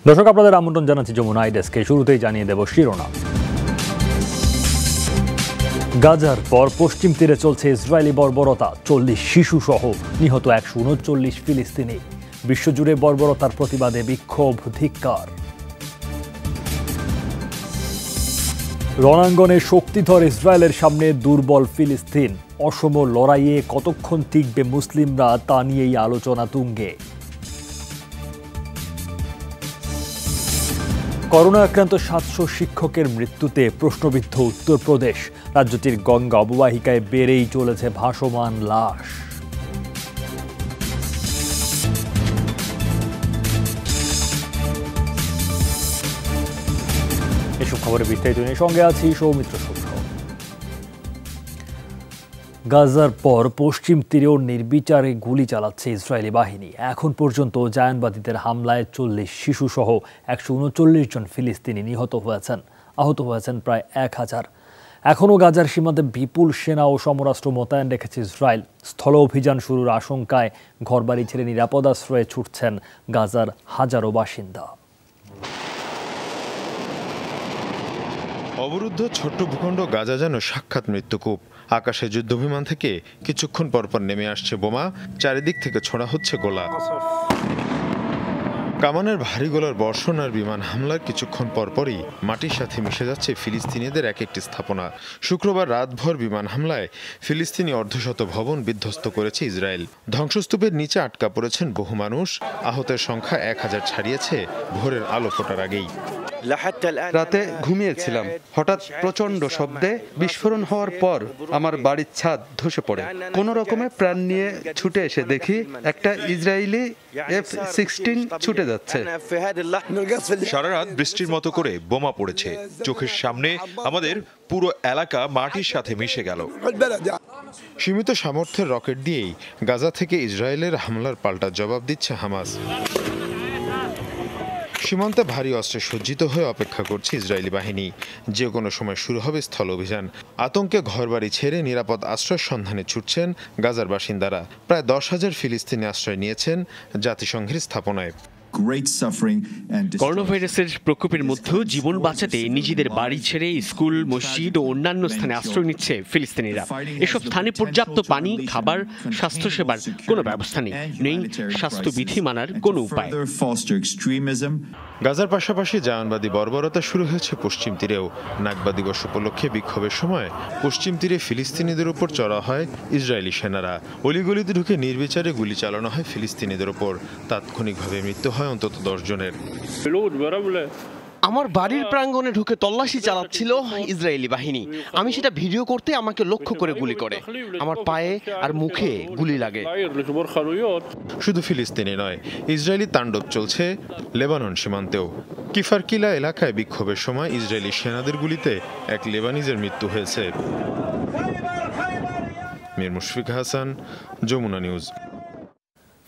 দর্শক আপনাদের আমন্ত্রণ জানাচ্ছি যমুনা ডেস্কে। শুরুতেই জানিয়ে দেব শিরোনাম। গাজার পর পশ্চিম তীরে চলছে ইসরায়েলি বর্বরতা, 40 শিশু সহ নিহত 139 ফিলিস্তিনি। বিশ্বজুড়ে বর্বরতার প্রতিবাদে বিক্ষোভ, ধিক্কার। রণাঙ্গনে শক্তিধর ইসরায়েলের সামনে দুর্বল ফিলিস্তিন। অসম লড়াইয়ে কতক্ষণ টিকবে মুসলিমরা, তা নিয়েই আলোচনা তুঙ্গে। করোনা আক্রান্ত 700 শিক্ষকের মৃত্যুতে প্রশ্নবিদ্ধ উত্তরপ্রদেশ। রাজ্যটির গঙ্গা অববাহিকায় বেড়েই চলেছে ভাসমান লাশ। এসব খবরে বিস্তারিত নিয়ে সঙ্গে আছি সৌমিত্র শুক্র। গাজার পর পশ্চিম তীরেও নির্বিচারে গুলি চালাচ্ছে ইসরায়েলি বাহিনী। এখন পর্যন্ত জায়নবাদীদের হামলায় 40 শিশু সহ 139 জন ফিলিস্তিনি নিহত হয়েছেন, আহত হয়েছেন প্রায় 1000। এখনও গাজার সীমান্তে বিপুল সেনা ও সমরাস্ত্র মোতায়েন রেখেছে ইসরায়েল। স্থল অভিযান শুরুর আশঙ্কায় ঘরবাড়ি ছেড়ে নিরাপদ আশ্রয়ে ছুটছেন গাজার হাজারো বাসিন্দা। অবরুদ্ধ ছোট্ট ভূখণ্ড গাজা যেন সাক্ষাৎ মৃত্যুকূপ। আকাশে যুদ্ধবিমান থেকে কিছুক্ষণ পরপর নেমে আসছে বোমা, চারিদিক থেকে ছোড়া হচ্ছে গোলা। কামানের ভারী গোলার বর্ষণ আর বিমান হামলার কিছুক্ষণ পরপরই মাটির সাথে মিশে যাচ্ছে ফিলিস্তিনিদের এক একটি স্থাপনা। শুক্রবার রাতভর বিমান হামলায় ফিলিস্তিনি অর্ধশত ভবন বিধ্বস্ত করেছে ইসরায়েল। ধ্বংসস্তূপের নিচে আটকা পড়েছেন বহু মানুষ। আহতের সংখ্যা 1000 ছাড়িয়েছে ভোরের আলো ফোটার আগেই। রাতে ঘুমিয়েছিলাম, হঠাৎ প্রচন্ড শব্দে বিস্ফোরণ হওয়ার পর আমার বাড়ির ছাদ ধসে পড়ে। কোনো রকমে প্রাণ নিয়ে ছুটে এসে দেখি একটা ইসরায়েলি F-16 ছুটে যাচ্ছে। সারা রাত বৃষ্টির মতো করে বোমা পড়েছে, চোখের সামনে আমাদের পুরো এলাকা মাটির সাথে মিশে গেল। সীমিত সামর্থ্যের রকেট দিয়েই গাজা থেকে ইসরায়েলের হামলার পাল্টা জবাব দিচ্ছে হামাস। সীমান্তে ভারী অস্ত্রে সজ্জিত হয়ে অপেক্ষা করছে ইসরায়েলি বাহিনী। যে কোনো সময় শুরু হবে স্থল অভিযান। আতঙ্কে ঘরবাড়ি ছেড়ে নিরাপদ আশ্রয়ের সন্ধানে ছুটছেন গাজার বাসিন্দারা। প্রায় 10,000 ফিলিস্তিনি আশ্রয় নিয়েছেন জাতিসংঘের স্থাপনায়। করোনা ভাইরাসের প্রকোপের মধ্যেও জীবন বাঁচাতে নিজেদের বাড়ি ছেড়ে স্কুল, মসজিদ ও অন্যান্য স্থানে আশ্রয় নিচ্ছে ফিলিস্তিনিরা। এসব স্থানে পর্যাপ্ত পানি, খাবার, স্বাস্থ্যসেবার কোনো ব্যবস্থা নেই, নেই স্বাস্থ্যবিধি মানার কোনো উপায়। গাজার পাশাপাশি জায়নবাদী বর্বরতা শুরু হয়েছে পশ্চিম তীরেও। নাকবা দিবস উপলক্ষে বিক্ষোভের সময় পশ্চিম তীরে ফিলিস্তিনিদের উপর চড়া হয় ইসরায়েলি সেনারা। অলিগলিতে ঢুকে নির্বিচারে গুলি চালানো হয় ফিলিস্তিনিদের উপর। তাৎক্ষণিকভাবে মৃত্যু হয় অন্তত 10 জনের। আমার বাড়ির প্রাঙ্গণে ঢুকে তল্লাশি চালাচ্ছিল ইসরায়েলি বাহিনী। আমি সেটা ভিডিও করতে আমাকে লক্ষ্য করে গুলি করে। আমার পায়ে আর মুখে গুলি লাগে। শুধু ফিলিস্তিনি নয়, ইসরায়েলি তাণ্ডব চলছে লেবানন সীমান্তেও। কিফারকিলা এলাকায় বিক্ষোভের সময় ইসরায়েলি সেনাদের গুলিতে এক লেবানিজের মৃত্যু হয়েছে। মীর মুশফিক হাসান, যমুনা নিউজ।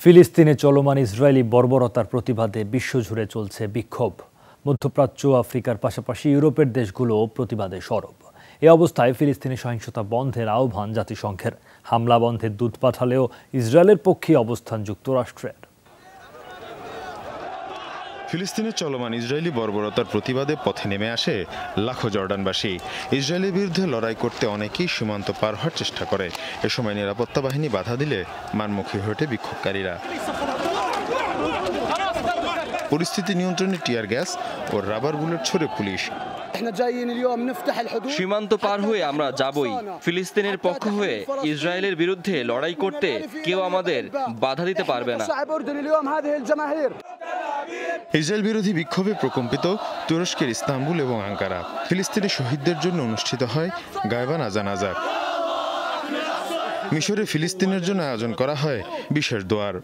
ফিলিস্তিনে চলমান ইসরায়েলি বর্বরতার প্রতিবাদে বিশ্বজুড়ে চলছে বিক্ষোভ। মধ্যপ্রাচ্য, আফ্রিকার পাশাপাশি ইউরোপের দেশগুলোও প্রতিবাদে সরব। এ অবস্থায় ফিলিস্তিনি সহিংসতা বন্ধের আহ্বান জাতিসংঘের। হামলা বন্ধের দূত পাঠালেও ইসরায়েলের পক্ষে অবস্থান যুক্তরাষ্ট্রের। ফিলিস্তিনের চলমান ইসরায়েলি বর্বরতার প্রতিবাদে পথে নেমে আসে লাখো জর্ডানবাসী। ইসরায়েলের বিরুদ্ধে লড়াই করতে অনেকেই সীমান্ত পার হওয়ার চেষ্টা করে। এ সময় নিরাপত্তা বাহিনী বাধা দিলে মারমুখী হয়ে ওঠে বিক্ষোভকারীরা। পরিস্থিতি নিয়ন্ত্রণে টিয়ার গ্যাস ও রাবার বুলেট ছোড়ে পুলিশ। সীমান্ত পার হয়ে আমরা যাবই। ফিলিস্তিনের পক্ষ হয়ে ইসরায়েলের বিরুদ্ধে লড়াই করতে কেউ আমাদের বাধা দিতে পারবে না। ইসরায়েল বিরোধী বিক্ষোভে প্রকম্পিত তুরস্কের ইস্তাম্বুল এবং আঙ্কারা। ফিলিস্তিনি শহীদদের জন্য অনুষ্ঠিত হয় গায়বানা জানাজা। মিশরে ফিলিস্তিনের জন্য আয়োজন করা হয় বিশেষ দোয়ার।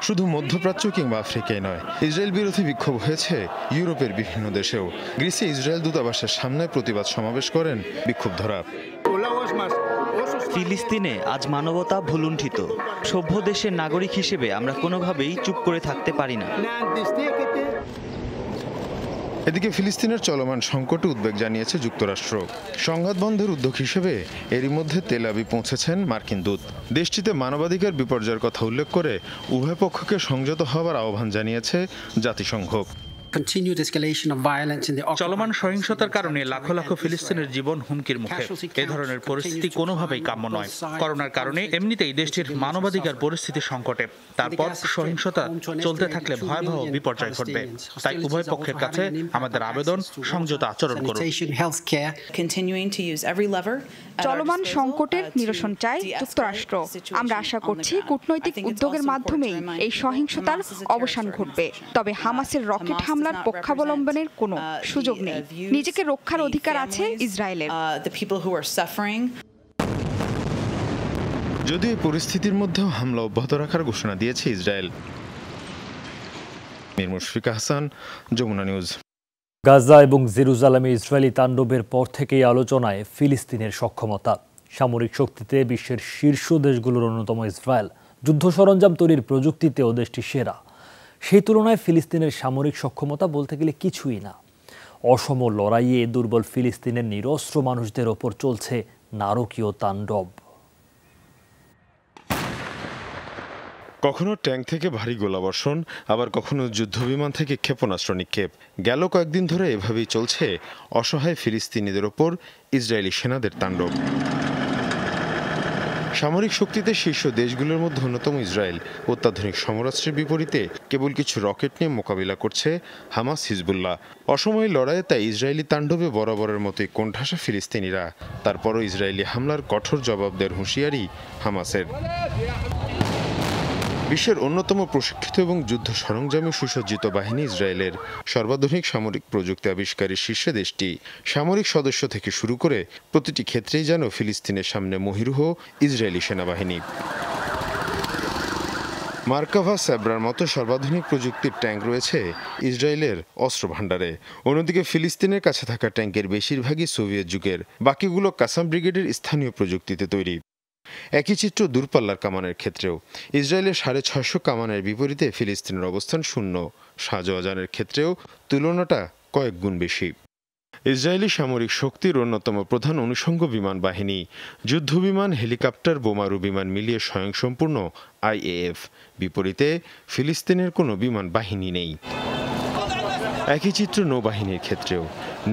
শুধু মধ্যপ্রাচ্য কিংবা আফ্রিকায় নয়, ইসরায়েল বিরোধী বিক্ষোভ হয়েছে ইউরোপের বিভিন্ন দেশেও। গ্রিসে ইসরায়েল দূতাবাসের সামনে প্রতিবাদ সমাবেশ করেন বিক্ষোভধরা। ফিলিস্তিনে আজ মানবতা ভুলুণ্ঠিত। সভ্য দেশের নাগরিক হিসেবে আমরা কোনোভাবেই চুপ করে থাকতে পারি না। এদিকে ফিলিস্তিনের চলমান সংকটে উদ্বেগ জানিয়েছে যুক্তরাষ্ট্র। সংঘাত বন্ধের উদ্যোগ হিসেবে এরই মধ্যে তেল আবিব পৌঁছেছেন মার্কিন দূত। দেশটিতে মানবাধিকার বিপর্যয়ের কথা উল্লেখ করে উভয় পক্ষকে সংযত হওয়ার আহ্বান জানিয়েছে জাতিসংঘ। চলমান সহিংসতার কারণে লাখো লাখো ফিলিস্তিনের জীবন হুমকির মুখে। এ ধরনের পরিস্থিতি কোনোভাবেই কাম্য নয়। করোনার কারণে এমনিতেই দেশটির মানবাধিকার পরিস্থিতি সংকটে, তারপর সহিংসতা চলতে থাকলে ভয়াবহ বিপর্যয় ঘটবে। তাই উভয় পক্ষের কাছে আমাদের আবেদন, সংযত আচরণ করুন। চলমান সংকটের নিরসন চায় যুক্তরাষ্ট্র। আমরা আশা করছি কূটনৈতিক উদ্যোগের মাধ্যমেই এই সহিংসতার অবসান ঘটবে। তবে হামাসের রকেট হামলার পক্ষাবলম্বনের কোনো সুযোগ নেই। নিজেকে রক্ষার অধিকার আছে ইসরায়েলের। যদিও এই পরিস্থিতির মধ্যেও হামলা অব্যাহত রাখার ঘোষণা দিয়েছে ইসরায়েল। মীর মুশফিকা হাসান, যমুনা নিউজ। গাজা এবং জেরুজালেমে ইসরায়েলি তাণ্ডবের পর থেকেই আলোচনায় ফিলিস্তিনের সক্ষমতা। সামরিক শক্তিতে বিশ্বের শীর্ষ দেশগুলোর অন্যতম ইসরায়েল। যুদ্ধ সরঞ্জাম তৈরির প্রযুক্তিতেও দেশটি সেরা। সেই তুলনায় ফিলিস্তিনের সামরিক সক্ষমতা বলতে গেলে কিছুই না। অসম লড়াইয়ে দুর্বল ফিলিস্তিনের নিরস্ত্র মানুষদের ওপর চলছে নারকীয় তাণ্ডব। কখনো ট্যাঙ্ক থেকে ভারী গোলাবর্ষণ, আবার কখনো যুদ্ধবিমান থেকে ক্ষেপণাস্ত্র নিক্ষেপ। গেল কয়েকদিন ধরে এভাবেই চলছে অসহায় ফিলিস্তিনিদের ওপর ইসরায়েলি সেনাদের তাণ্ডব। সামরিক শক্তিতে শীর্ষ দেশগুলোর মধ্যে অন্যতম ইসরায়েল। অত্যাধুনিক সমরাস্ত্রের বিপরীতে কেবল কিছু রকেট নিয়ে মোকাবিলা করছে হামাস, হিজবুল্লাহ। অসময়ে লড়াইয়ে তাই ইসরায়েলি তাণ্ডবে বরাবরের মতোই কোণঠাসা ফিলিস্তিনিরা। তারপরও ইসরায়েলি হামলার কঠোর জবাব দেওয়ার হুঁশিয়ারি হামাসের। বিশ্বের অন্যতম প্রশিক্ষিত এবং যুদ্ধ সরঞ্জামে সুসজ্জিত বাহিনী ইসরায়েলের। সর্বাধুনিক সামরিক প্রযুক্তি আবিষ্কারের শীর্ষে দেশটি। সামরিক সদস্য থেকে শুরু করে প্রতিটি ক্ষেত্রেই যেন ফিলিস্তিনের সামনে মহিরুহ ইসরায়েলি সেনাবাহিনী। মার্কাভা স্যাব্রার মতো সর্বাধুনিক প্রযুক্তির ট্যাঙ্ক রয়েছে ইসরায়েলের অস্ত্র ভাণ্ডারে। অন্যদিকে ফিলিস্তিনের কাছে থাকা ট্যাঙ্কের বেশিরভাগই সোভিয়েত যুগের, বাকিগুলো কাসাম ব্রিগেডের স্থানীয় প্রযুক্তিতে তৈরি। একই চিত্র দূরপাল্লার কামানের ক্ষেত্রেও। ইসরায়েলের 650 কামানের বিপরীতে ফিলিস্তিনের অবস্থান শূন্য। শাহজাহানের ক্ষেত্রেও তুলনাটা কয়েক গুণ বেশি। ইসরায়েলি সামরিক শক্তির অন্যতম প্রধান অনুষঙ্গ বিমান বাহিনী। যুদ্ধবিমান, হেলিকপ্টার, বোমারু বিমান মিলিয়ে স্বয়ংসম্পূর্ণ IAF। বিপরীতে ফিলিস্তিনের কোনো বিমান বাহিনী নেই। একই চিত্র নৌবাহিনীর ক্ষেত্রেও।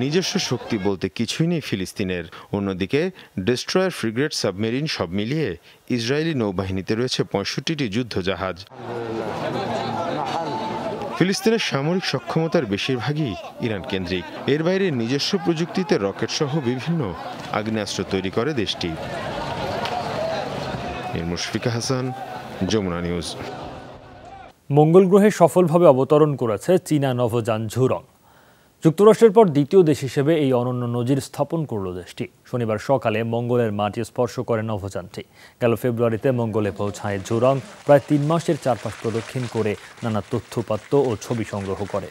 নিজস্ব শক্তি বলতে কিছুই নেই ফিলিস্তিনের। অন্যদিকে ডেস্ট্রয়ার, ফ্রিগেট, সাবমেরিন সব মিলিয়ে ইসরায়েলি নৌবাহিনীতে রয়েছে 65টি যুদ্ধ জাহাজ। ফিলিস্তিনের সামরিক সক্ষমতার বেশিরভাগই ইরান কেন্দ্রিক। এর বাইরে নিজস্ব প্রযুক্তিতে রকেট সহ বিভিন্ন আগ্নেয়াস্ত্র তৈরি করে দেশটি। মীর মুশফিকা হাসান, যমুনা নিউজ। মঙ্গল গ্রহে সফলভাবে অবতরণ করেছে চীনা নভোযান ঝুরং। যুক্তরাষ্ট্রের পর দ্বিতীয় দেশ হিসেবে এই অনন্য নজির স্থাপন করল দেশটি। শনিবার সকালে মঙ্গলের মাটি স্পর্শ করে নভোযানটি। গেল ফেব্রুয়ারিতে মঙ্গলে পৌঁছায় ঝুরং। প্রায় 3 মাসের চারপাশ প্রদক্ষিণ করে নানা তথ্যপাত্র ও ছবি সংগ্রহ করে।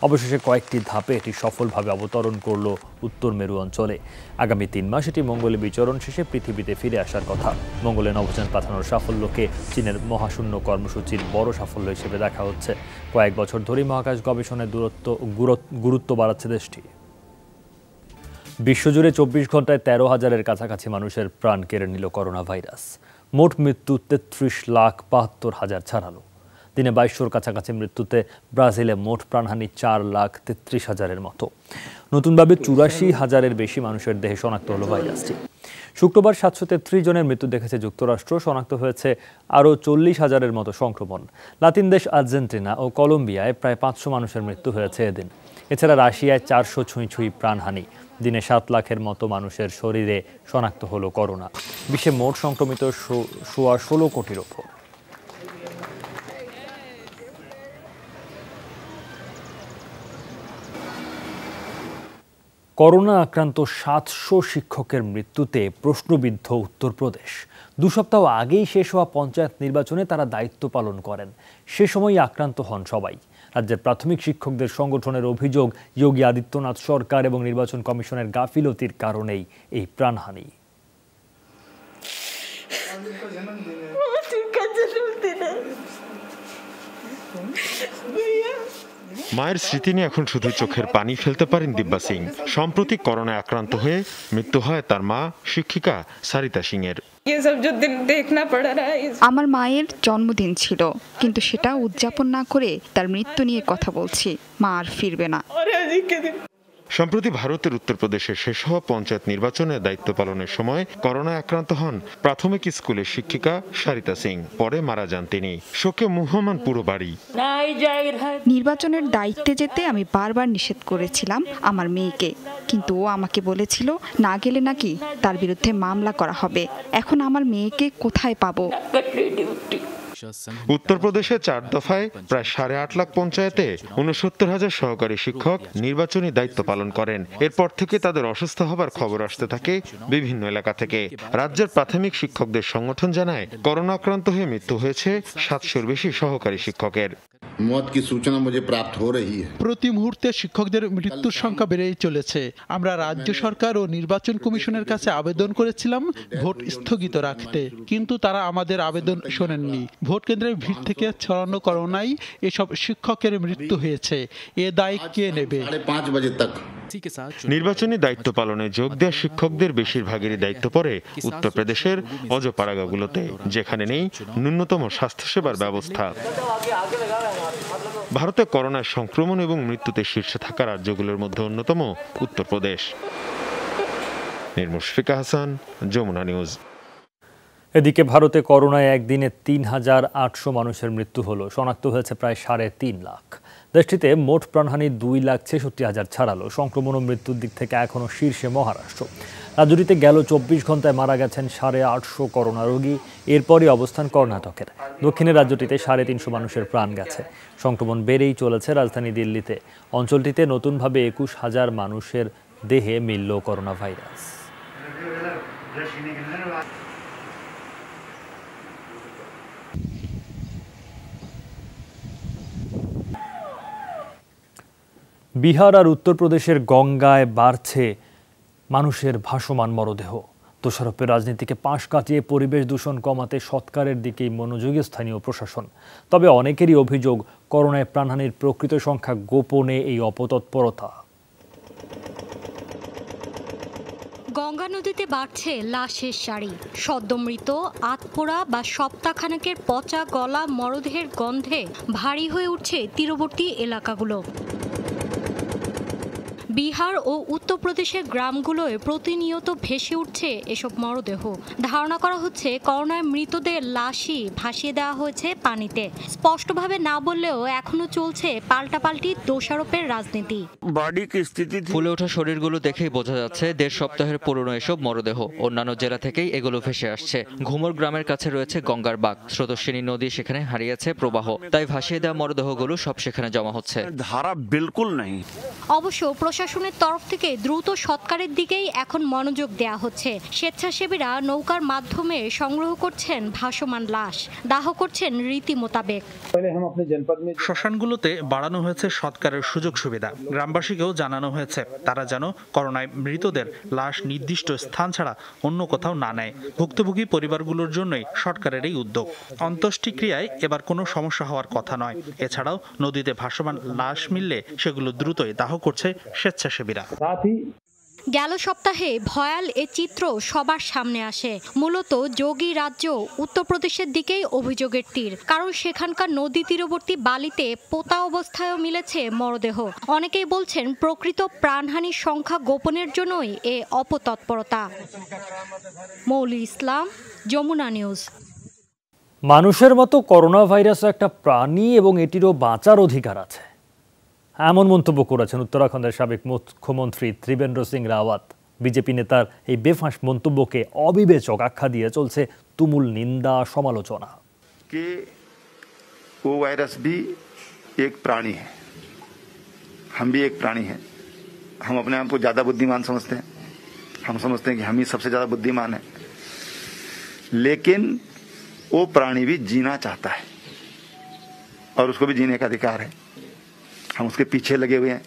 অবশেষে কয়েকটি ধাপে এটি সফলভাবে অবতরণ করল উত্তর মেরু অঞ্চলে। আগামী 3 মাস এটি মঙ্গলে বিচরণ শেষে পৃথিবীতে ফিরে আসার কথা। মঙ্গলে নভোযান পাঠানোর সাফল্যকে চীনের মহাশূন্য কর্মসূচির বড় সাফল্য হিসেবে দেখা হচ্ছে। কয়েক বছর ধরেই মহাকাশ গবেষণায় গুরুত্ব বাড়াচ্ছে দেশটি। বিশ্বজুড়ে 24 ঘন্টায় 13,000-এর কাছাকাছি মানুষের প্রাণ কেড়ে নিল করোনা ভাইরাস। মোট মৃত্যু 33,72,000 ছাড়ালো। দিনে 2200-র কাছাকাছি মৃত্যুতে ব্রাজিলে মোট প্রাণহানি 4,33,000-এর মতো। নতুনভাবে 84,000-এর বেশি মানুষের দেহে শনাক্ত হলো ভাইরাসটি। শুক্রবার 733 জনের মৃত্যু দেখেছে যুক্তরাষ্ট্র। শনাক্ত হয়েছে আরও 40,000-এর মতো সংক্রমণ। লাতিন দেশ আর্জেন্টিনা ও কলম্বিয়ায় প্রায় 500 মানুষের মৃত্যু হয়েছে এদিন। এছাড়া রাশিয়ায় 400 ছুঁই প্রাণহানি। দিনে 7 লাখের মতো মানুষের শরীরে শনাক্ত হলো করোনা। বিশ্বে মোট সংক্রমিত 16 কোটির ওপর। করোনা আক্রান্ত 700 শিক্ষকের মৃত্যুতে প্রশ্নবিদ্ধ উত্তরপ্রদেশ। 2 সপ্তাহ আগেই শেষ হওয়া পঞ্চায়েত নির্বাচনে তারা দায়িত্ব পালন করেন। সে সময়ই আক্রান্ত হন সবাই। রাজ্যের প্রাথমিক শিক্ষকদের সংগঠনের অভিযোগ, যোগী আদিত্যনাথ সরকার এবং নির্বাচন কমিশনের গাফিলতির কারণেই এই প্রাণহানি। মায়ের স্মৃতি নিয়ে এখন শুধু চোখের পানি ফেলতে পারেন দিব্যা সিং। সম্প্রতি করোনায় আক্রান্ত হয়ে মৃত্যু হয় তার মা শিক্ষিকা সারিতা সিং এর। আমার মায়ের জন্মদিন ছিল, কিন্তু সেটা উদযাপন না করে তার মৃত্যু নিয়ে কথা বলছি। মা আর ফিরবে না। সম্প্রতি ভারতের উত্তরপ্রদেশে শেষ হওয়া পঞ্চায়েত নির্বাচনের দায়িত্ব পালনের সময় করোনায় আক্রান্ত হন প্রাথমিক স্কুলের শিক্ষিকা সারিতা সিং। পরে মারা যান তিনি। শোকে মুহ্যমান পুরো বাড়ি। নির্বাচনের দায়িত্বে যেতে আমি বারবার নিষেধ করেছিলাম আমার মেয়েকে, কিন্তু ও আমাকে বলেছিল না গেলে নাকি তার বিরুদ্ধে মামলা করা হবে। এখন আমার মেয়েকে কোথায় পাবো? উত্তরপ্রদেশে 4 দফায় প্রায় 8.5 লাখ পঞ্চায়েতে 69,000 সহকারী শিক্ষক নির্বাচনী দায়িত্ব পালন করেন। এরপর থেকে তাদের অসুস্থ হবার খবর আসতে থাকে বিভিন্ন এলাকা থেকে। রাজ্যের প্রাথমিক শিক্ষকদের সংগঠন জানায়, করোনা আক্রান্ত হয়ে মৃত্যু হয়েছে 700-র বেশি সহকারী শিক্ষকের। প্রতি মুহূর্তে শিক্ষকদের মৃত্যুর সংখ্যা বেড়েই চলেছে। আমরা রাজ্য সরকার ও নির্বাচন কমিশনের কাছে আবেদন করেছিলাম ভোট স্থগিত রাখতে, কিন্তু তারা আমাদের আবেদন শোনেননি। ভোট কেন্দ্রের ভিড় থেকে ছড়ানো করোনায় এসব শিক্ষকের মৃত্যু হয়েছে। এ দায় কে নেবে? নির্বাচনী দায়িত্ব পালনে যোগ দেওয়া শিক্ষকদের বেশিরভাগেরই দায়িত্ব পড়ে উত্তরপ্রদেশের অজপাড়াগাগুলোতে, যেখানে নেই ন্যূনতম স্বাস্থ্যসেবার ব্যবস্থা। ভারতে করোনার সংক্রমণ এবং মৃত্যুতে শীর্ষে থাকা রাজ্যগুলোর মধ্যে অন্যতম উত্তরপ্রদেশ। মুশফিকা হাসান, যমুনা নিউজ। এদিকে ভারতে করোনায় একদিনে 3,800 মানুষের মৃত্যু হলো। শনাক্ত হয়েছে প্রায় 3.5 লাখ। দেশটিতে মোট প্রাণহানি 2,66,000 ছাড়ালো। সংক্রমণ ও মৃত্যুর দিক থেকে এখনও শীর্ষে মহারাষ্ট্র। রাজ্যটিতে গেল 24 ঘন্টায় মারা গেছেন 850 করোনা রোগী। এরপরই অবস্থান কর্ণাটকের। দক্ষিণের রাজ্যটিতে 350 মানুষের প্রাণ গেছে। সংক্রমণ বেড়েই চলেছে রাজধানী দিল্লিতে। অঞ্চলটিতে নতুনভাবে 21,000 মানুষের দেহে মিলল করোনা ভাইরাস। বিহার আর উত্তরপ্রদেশের গঙ্গায় বাড়ছে মানুষের ভাসমান মরদেহ। দোষারোপের রাজনীতিকে পাশ কাটিয়ে পরিবেশ দূষণ কমাতে সৎকারের দিকেই মনোযোগী স্থানীয় প্রশাসন। তবে অনেকেরই অভিযোগ, করোনায় প্রাণহানির প্রকৃত সংখ্যা গোপনে এই অপতৎপরতা। গঙ্গা নদীতে বাড়ছে লাশের সারি। সদ্যমৃত, আতপোড়া বা সপ্তাহখানেকের পচা গলা মরদেহের গন্ধে ভারী হয়ে উঠছে তীরবর্তী এলাকাগুলো। বিহার ও উত্তরপ্রদেশের গ্রামগুলোয় প্রতিনিয়ত ভেসে উঠছে এসব মরদেহ। ধারণা করা হচ্ছে করোনায় মৃতদের লাশই ভাসিয়ে দেওয়া হয়েছে পানিতে। স্পষ্টভাবে না বললেও এখনো চলছে পাল্টাপাল্টি দোষারোপের রাজনীতি। ফুলে ওঠা শরীরগুলো দেখেই বোঝা যাচ্ছে 1.5 সপ্তাহের পুরনো এসব মরদেহ। অন্যান্য জেলা থেকেই এগুলো ভেসে আসছে। ঘুমর গ্রামের কাছে রয়েছে গঙ্গার বাঁক। স্রোতস্বিনী নদী সেখানে হারিয়েছে প্রবাহ, তাই ভাসিয়ে দেওয়া মরদেহগুলো সব সেখানে জমা হচ্ছে। ধারা বিলকুল নেই। অবশ্য প্রশাসনের তরফ থেকে দ্রুত সৎকারের দিকেই এখন মনোযোগ দেয়া হচ্ছে। স্বেচ্ছাসেবীরা নৌকার মাধ্যমে সংগ্রহ করছেন ভাসমান লাশ, দাহ করছেন রীতি মোতাবেক। শ্মশানগুলোতে বাড়ানো হয়েছে সৎকারের সুযোগ সুবিধা। গ্রামবাসীকেও জানানো হয়েছে তারা যেন করোনায় মৃতদের লাশ নির্দিষ্ট স্থান ছাড়া অন্য কোথাও না নেয়। ভুক্তভোগী পরিবারগুলোর জন্যই সরকারের এই উদ্যোগ। অন্ত্যেষ্টিক্রিয়ায় এবার কোনো সমস্যা হওয়ার কথা নয়। এছাড়াও নদীতে ভাসমান লাশ মিললে সেগুলো দ্রুতই দাহ করছে স্বেচ্ছাসেবীরা। গেল সপ্তাহে ভয়াল এ চিত্র সবার সামনে আসে। মূলত যোগী রাজ্য উত্তরপ্রদেশের দিকেই অভিযোগের তীর, কারণ সেখানকার নদী তীরবর্তী বালিতে পোতা অবস্থায়ও মিলেছে মরদেহ। অনেকেই বলছেন প্রকৃত প্রাণহানির সংখ্যা গোপনের জন্যই এ অপতৎপরতা। মৌলি ইসলাম, যমুনা নিউজ। মানুষের মতো করোনা ভাইরাসও একটা প্রাণী এবং এটিরও বাঁচার অধিকার আছে, এমন মন্তব্য করেছেন উত্তরাখণ্ডের সাবেক মুখ্যমন্ত্রী ত্রিবেন্দ্র সিং রাওয়াত। বিজেপি নেতার এই বেফাঁস মন্তব্যকে অবিবেচক আখ্যা দিয়ে চলছে তুমুল নিন্দা সমালোচনা। कि वो वायरस भी एक प्राणी है, हम भी एक प्राणी हैं। हम अपने आप को ज्यादा बुद्धिमान समझते हैं, हम समझते हैं कि हम ही सबसे ज्यादा बुद्धिमान हैं, लेकिन वो प्राणी भी जीना चाहता है और उसको भी जीने का अधिकार है। हम उसके पीछे लगे हुए हैं।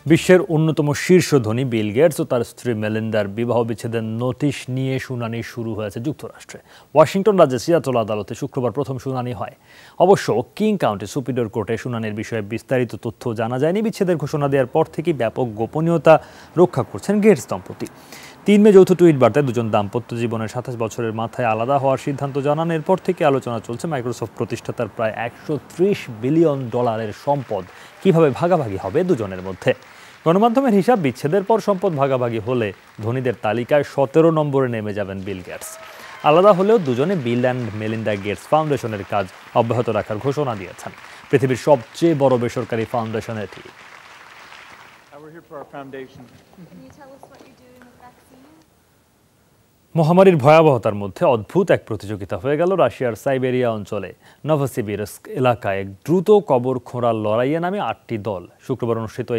বিশ্বের অন্যতম শীর্ষ ধনী বিল গেটস ও তার স্ত্রী মেলিন্ডার বিবাহ বিচ্ছেদের নোটিশ নিয়ে শুনানি শুরু হয়েছে যুক্তরাষ্ট্রে। ওয়াশিংটন রাজ্যের সিয়াটল আদালতে শুক্রবার প্রথম শুনানি হয়। অবশ্য কিং কাউন্টি সুপিরিয়র কোর্টে শুনানির বিষয়ে বিস্তারিত তথ্য জানা যায়নি। বিচ্ছেদের ঘোষণা দেওয়ার পর থেকেই ব্যাপক গোপনীয়তা রক্ষা করছেন গেটস দম্পতি। 3 মে যৌথ টুইট বার্তায় দুজন দাম্পত্য জীবনের 27 বছরের মাথায় আলাদা হওয়ার সিদ্ধান্ত জানান। এরপর থেকে আলোচনা চলছে মাইক্রোসফট প্রতিষ্ঠাতার প্রায় $130 বিলিয়ন সম্পদ কিভাবে ভাগাভাগি হবে দুজনের মধ্যে। গণমাধ্যমের হিসাব, বিচ্ছেদের পর সম্পদ ভাগাভাগি হলে ধনীদের তালিকায় 17 নম্বরে নেমে যাবেন বিল গেটস। আলাদা হলেও দুজনে বিল অ্যান্ড মেলিন্ডা গেটস ফাউন্ডেশনের কাজ অব্যাহত রাখার ঘোষণা দিয়েছেন। পৃথিবীর সবচেয়ে বড় বেসরকারি ফাউন্ডেশন এটি। মহামারীর ভয়াবহতার মধ্যে অদ্ভুত এক প্রতিযোগিতা হয়ে গেল রাশিয়ার সাইবেরিয়া অঞ্চলে নভসিবিরস্ক এলাকায়। দ্রুত কবর খোঁড়ার লড়াইয়ে নামে 8টি দল। শুক্রবার অনুষ্ঠিত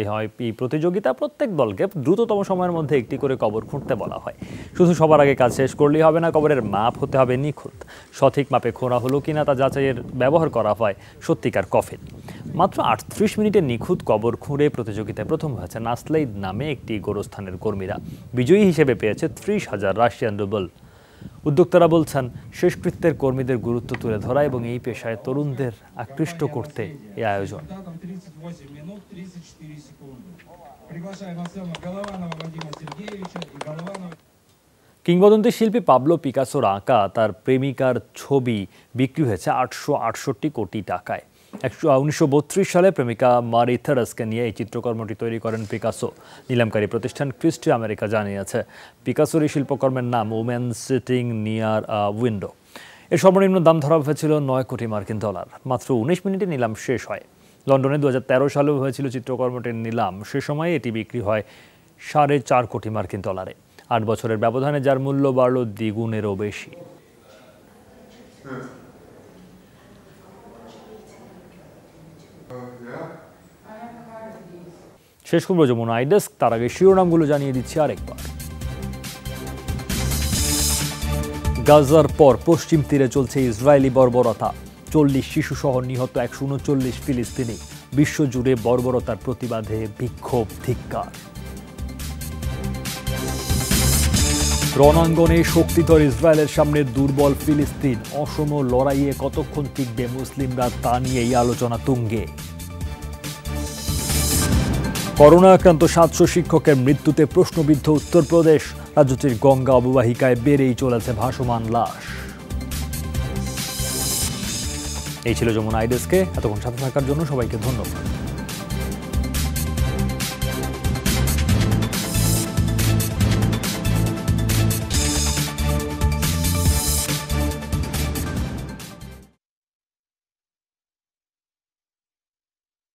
এই প্রতিযোগিতা প্রত্যেক দলকে দ্রুততম সময়ের মধ্যে একটি করে কবর খুঁড়তে বলা হয়। শুধু সবার আগে কাজ শেষ করলেই হবে না, কবরের মাপ হতে হবে নিখুঁত। সঠিক মাপে খোঁড়া হলো কিনা তা যাচাইয়ের ব্যবহার করা হয় সত্যিকার কফিন। মাত্র 38 মিনিটে নিখুঁত কবর খুঁড়ে প্রতিযোগিতায় প্রথম হয়েছে নাসলেইদ নামে একটি গোরস্থানের কর্মীরা। বিজয়ী হিসেবে পেয়েছে 30,000 রাশিয়ান রুবল। উদ্যোক্তারা বলছেন, শেষকৃত্যের কর্মীদের গুরুত্ব তুলে ধরা এবং এই পেশায় তরুণদের আকৃষ্ট করতে এই আয়োজন। কিংবদন্তি শিল্পী পাবলো পিকাসোর আঁকা তার প্রেমিকার ছবি বিক্রি হয়েছে 868 কোটি টাকায়। 1932 সালে প্রেমিকা মারি থেরেসকে নিয়ে এই চিত্রকর্মটি তৈরি করেন পিকাসো। নিলামকারী প্রতিষ্ঠান ক্রিস্টি আমেরিকা জানিয়েছে, পিকাসোর এই শিল্পকর্মের নাম ওমেন সিটিং নিয়ার আ উইন্ডো। এর সর্বনিম্ন দাম ধরা হয়েছিল $9 কোটি। মাত্র 19 মিনিটে নিলাম শেষ হয়। লন্ডনে 2013 সালেও হয়েছিল চিত্রকর্মটির নিলাম। সে সময় এটি বিক্রি হয় $4.5 কোটি। 8 বছরের ব্যবধানে যার মূল্য বাড়ল দ্বিগুণেরও বেশি। শেষ করব যমুনা আইডেস্ক। তার আগে শিরোনামগুলো জানিয়ে দিচ্ছি আরেকবার। গাজার পর পশ্চিম তীরে চলছে ইসরায়েলি বর্বরতা। 40 শিশুসহ নিহত 139 ফিলিস্তিনি। বিশ্বজুড়ে বর্বরতার প্রতিবাদে বিক্ষোভ, ধিক্কার। রণাঙ্গনে শক্তিধর ইসরায়েলের সামনে দুর্বল ফিলিস্তিন। অসম লড়াইয়ে কতক্ষণ টিকবে মুসলিমরা, তা নিয়েই আলোচনা তুঙ্গে। করোনা আক্রান্ত 700 শিক্ষকের মৃত্যুতে প্রশ্নবিদ্ধ উত্তরপ্রদেশ। রাজ্যটির গঙ্গা অববাহিকায় বেড়েই চলেছে ভাসমান লাশ। এই ছিল যমুনা আইডেস্কে। এতক্ষণ সাথে থাকার জন্য সবাইকে ধন্যবাদ।